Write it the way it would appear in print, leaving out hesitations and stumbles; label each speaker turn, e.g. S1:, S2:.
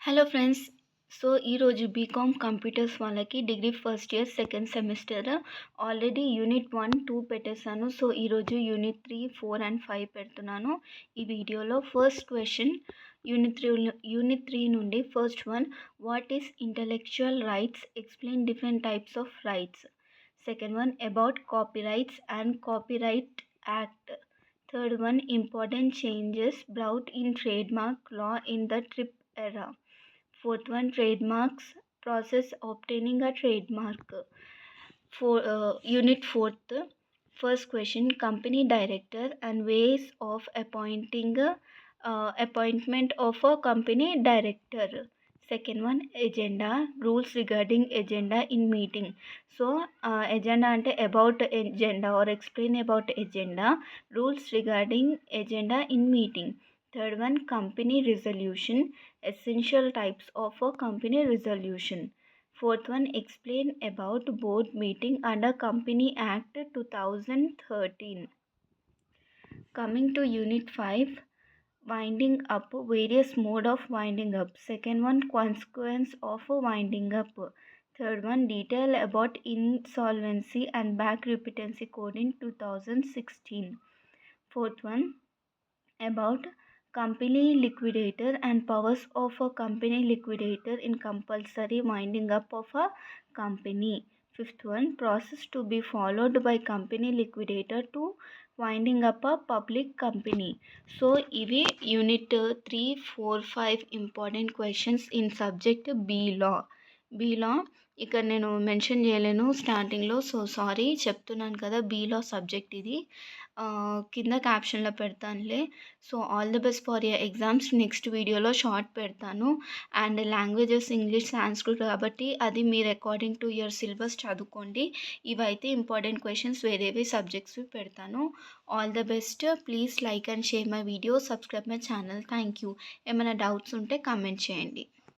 S1: Hello friends. ఈరోజు BCom computers వాళ్ళకి degree first year second semester already unit 1, 2 పెట్టేశాను. ఈరోజు యూనిట్ 3, 4 అండ్ 5 పెడుతున్నాను. ఈ వీడియోలో ఫస్ట్ క్వశ్చన్ యూనిట్ 3 నుండి first one, what is intellectual rights, explain different types of rights. Second one, about copyrights and copyright act. Third one, important changes brought in trademark law in the TRIP era. Fourth one, trademarks process obtaining a trademark. Unit 4th, first question, company director and ways of appointment of a company director. Second one, agenda, rules regarding agenda in meeting. Agenda ante about agenda or explain about agenda, rules regarding agenda in meeting. Third one, company resolution, essential types of a company resolution. Fourth one, explain about board meeting under Company Act 2013. Coming to Unit 5, winding up, various mode of winding up. Second one, consequence of winding up. Third one, detail about insolvency and back repetency code in 2016. Fourth one, about company liquidator and powers of a company liquidator in compulsory winding up of a company. Fifth one, process to be followed by company liquidator to winding up a public company. ఇవి unit 3, 4, 5 important questions in subject B law. ఇక్కడ నేను mention చేయలేను స్టార్టింగ్లో, sorry చెప్తున్నాను కదా. Be law subject ఇది. కింద క్యాప్షన్లో పెడతానులే. All the best for your exams. Next వీడియోలో షార్ట్ పెడతాను. అండ్ లాంగ్వేజెస్ ఇంగ్లీష్, సాంస్క్రిట్ కాబట్టి అది మీరు అకార్డింగ్ టు యువర్ సిలబస్ చదువుకోండి. ఇవైతే ఇంపార్టెంట్ క్వశ్చన్స్, వేరేవి సబ్జెక్ట్స్ పెడతాను. All the best. Please like and share my video, subscribe my channel. Thank you. ఏమైనా డౌట్స్ ఉంటే కామెంట్ చేయండి.